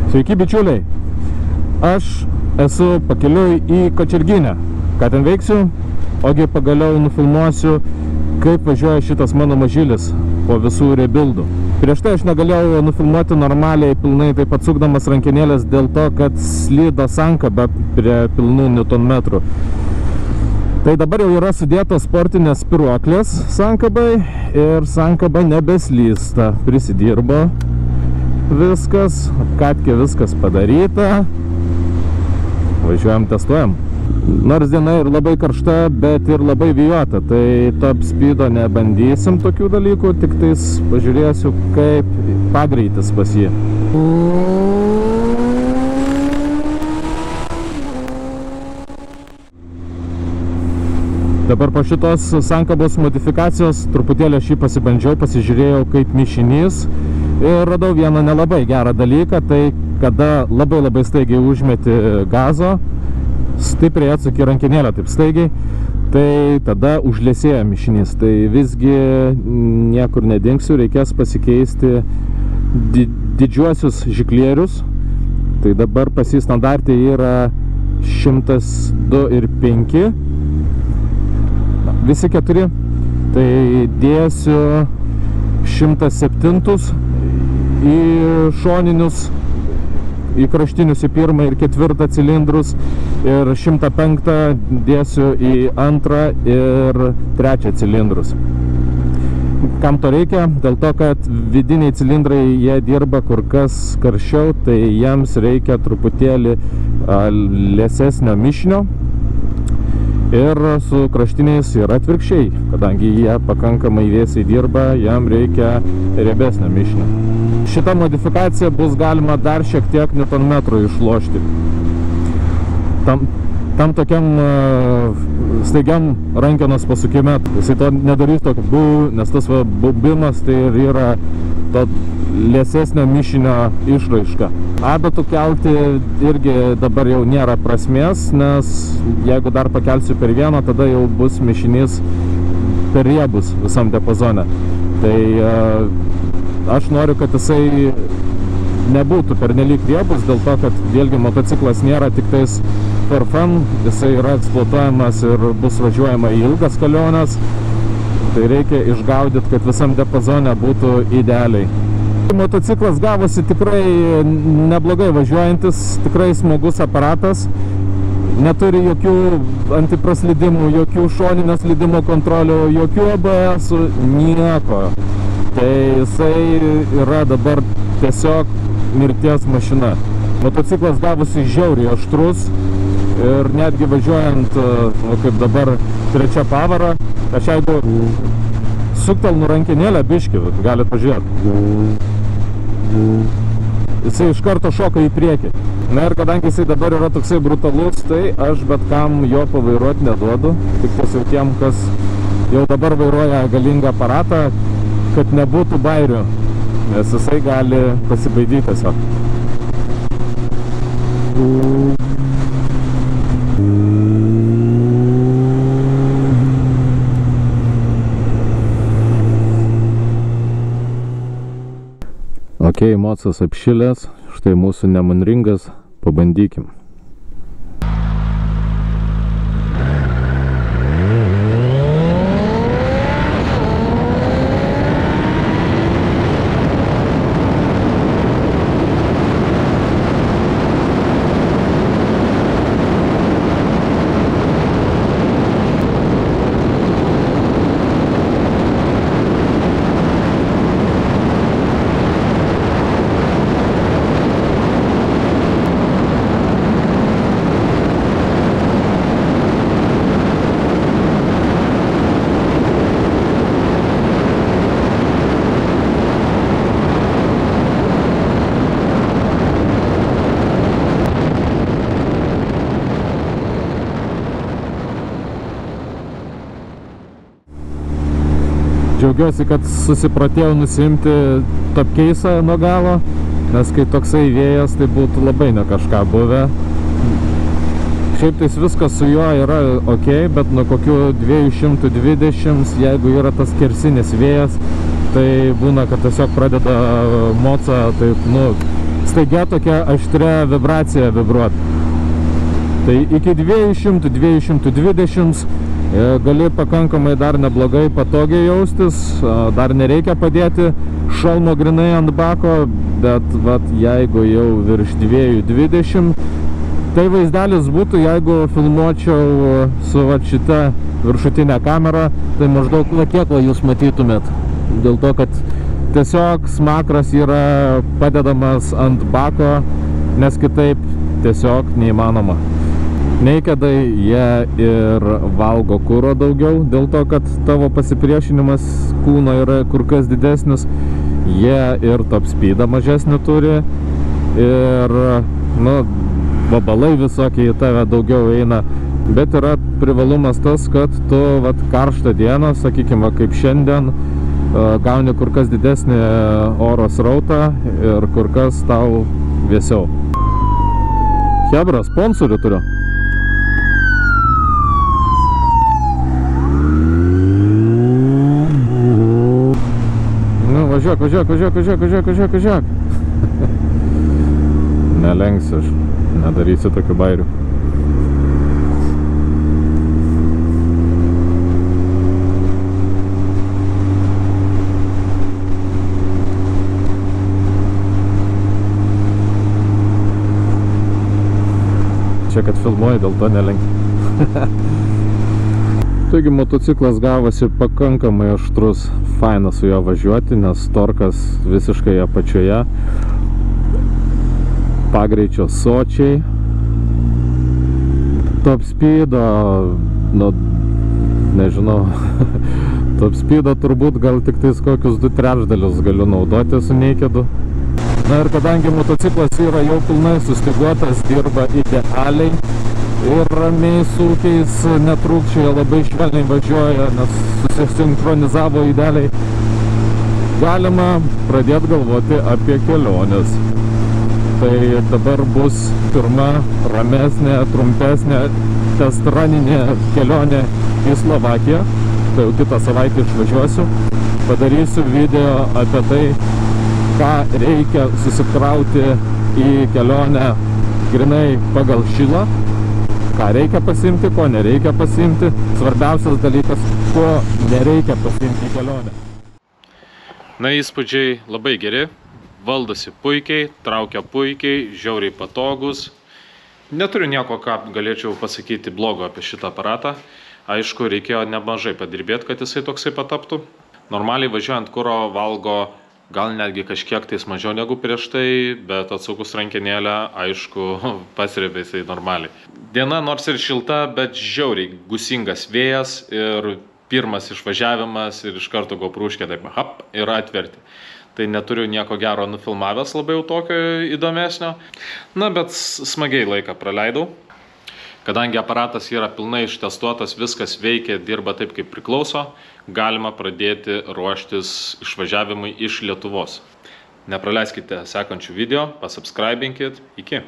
Sveiki bičiuliai, aš esu pakeliui į Kačerginę. Ką ten veiksiu? Ogi pagaliau nufilmuosiu, kaip važiuoja šitas mano mažylis po visų rebildų. Prieš tai aš negalėjau nufilmuoti normaliai, pilnai taip atsukdamas rankenėlės dėl to, kad slydo sankaba prie pilnų newtonmetrų. Tai dabar jau yra sudėtos sportinės spyruoklės sankabai ir sankaba nebeslysta. Prisidirbo viskas, apkatkė viskas padaryta. Važiuojam, testuojam. Nors diena ir labai karšta, bet ir labai vėjuota, tai top speedo nebandysim tokių dalykų, tik tais pažiūrėsiu, kaip pagreitis pas jį. Dabar po šitos sankabos modifikacijos truputėlį aš jį pasibandžiau, pasižiūrėjau kaip mišinys ir radau vieną nelabai gerą dalyką, tai kada labai staigiai užmeti gazo, stipriai atsuki rankenėlę taip staigiai, tai tada užlėsėja mišinys. Tai visgi niekur nedingsiu, reikės pasikeisti didžiuosius žiklierius. Tai dabar pas jį standartai yra 102,5. Visi 4, tai dėsiu 107 į šoninius, į kraštinius į 1 ir 4 cilindrus ir 105 dėsiu į 2 ir 3 cilindrus. Kam to reikia? Dėl to, kad vidiniai cilindrai jie dirba kur kas karščiau, tai jiems reikia truputėlį liesesnio mišinio. Ir su kraštiniais yra atvirkščiai, kadangi jie pakankamai vėsiai dirba, jam reikia riebesnio mišinio. Šitą modifikaciją bus galima dar šiek tiek newtonmetrų išlošti. Tam tokiam staigiam rankenos pasukime, jisai to nedarys tokio bu, nes tas bubimas tai yra to liesesnio mišinio išraiška. Adatų kelti irgi dabar jau nėra prasmės, nes jeigu dar pakelsiu per vieną, tada jau bus mišinys per riebus visam diapazone. Tai aš noriu, kad jisai nebūtų pernelyg riebus, dėl to, kad vėlgi motociklas nėra tik tais for fun, jisai yra eksploatuojamas ir bus važiuojama į ilgas keliones. Tai reikia išgaudyti, kad visam diapazone būtų idealiai. Motociklas gavosi tikrai neblogai važiuojantis, tikrai smagus aparatas, neturi jokių antipraslydimų, jokių šoninio slydimo kontrolių, jokių ABS-ų, nieko. Tai jisai yra dabar tiesiog mirties mašina. Motociklas gavosi žiauriai aštrus ir netgi važiuojant, kaip dabar, 3 pavara, aš jeigu suktelnu rankenėlę biškį, galit pažiūrėti. Jisai iš karto šoka į priekį. Na ir kadangi jisai dabar yra toksai brutalus, tai aš bet kam jo pavairuoti neduodu. Tik tiesiog tiem, kas jau dabar vairuoja galingą aparatą, kad nebūtų bairių, nes jisai gali pasibaidyti tiesiog. Ok, mocas apšilęs, štai mūsų nemanringas, pabandykim. Džiaugiuosi, kad susipratėjau nusiimti top case'ą nuo galo, nes kai toksai vėjas, tai būtų labai ne kažką buvę. Šiaip tais viskas su juo yra ok, bet nuo kokių 220, jeigu yra tas kersinis vėjas, tai būna, kad tiesiog pradeda moca taip, staigia tokia aštria vibracija vibruot. Tai iki 200-220 gali pakankamai dar neblogai patogiai jaustis, dar nereikia padėti šalmo grinai ant bako, bet vat, jeigu jau virš 220, tai vaizdelis būtų, jeigu filmuočiau su vat šita viršutinė kamera, tai maždaug kiek jūs matytumėt. Dėl to, kad tiesiog smakras yra padedamas ant bako, nes kitaip tiesiog neįmanoma. Neikėdai jie ir valgo kuro daugiau, dėl to, kad tavo pasipriešinimas kūno yra kur kas didesnis. Jie ir top speedą mažesnį turi ir, vabalai visokie į tave daugiau eina. Bet yra privalumas tas, kad tu karštą dieną, sakykime, kaip šiandien, gauni kur kas didesnį oro srautą ir kur kas tau vėsiau. Hebra, sponsorių turiu. Važiuok. Nelenksiu aš, nedarysiu tokių bairių. Čia, kad filmuoji, dėl to nelenkiu. Taigi motociklas gavosi pakankamai aštrus, faina su juo važiuoti, nes torkas visiškai apačioje, pagreičio sočiai, top speedo, nežinau, top speedo turbūt gal tik tais kokius 2/3 galiu naudoti su Nakedu. Na ir kadangi motociklas yra jau pilnai sustyguotas, dirba idealiai ir ramiai sūkiais netrūkčioja, labai švelniai važiuoja, nes susisinchronizavo idealiai, galima pradėti galvoti apie keliones. Tai dabar bus pirma ramesnė, trumpesnė testraninė kelionė į Slovakiją. Tai jau kitą savaitę išvažiuosiu, padarysiu video apie tai, ką reikia susikrauti į kelionę grinai pagal šilą, ką reikia pasiimti, ko nereikia pasiimti. Svarbiausias dalykas, ko nereikia pasiimti į kelionę. Na, įspūdžiai labai geri, valdosi puikiai, traukia puikiai, žiauriai patogus. Neturiu nieko, ką galėčiau pasakyti blogo apie šitą aparatą. Aišku, reikėjo nemažai padirbėti, kad jisai toksai pataptų. Normaliai važiuojant kuro valgo gal netgi kažkiek tais mažiau negu prieš tai, bet atsukus rankenėlę, aišku, pasirėbė jisai normaliai. Diena nors ir šilta, bet žiauriai gusingas vėjas ir pirmas išvažiavimas ir iš karto GoPruškė taip hap ir atverti. Tai neturiu nieko gero nufilmavęs labai jau tokio įdomesnio. Na, bet smagiai laiką praleidau. Kadangi aparatas yra pilnai ištestuotas, viskas veikia, dirba taip, kaip priklauso, galima pradėti ruoštis išvažiavimui iš Lietuvos. Nepraleiskite sekančių video, pasubscribinkit. Iki.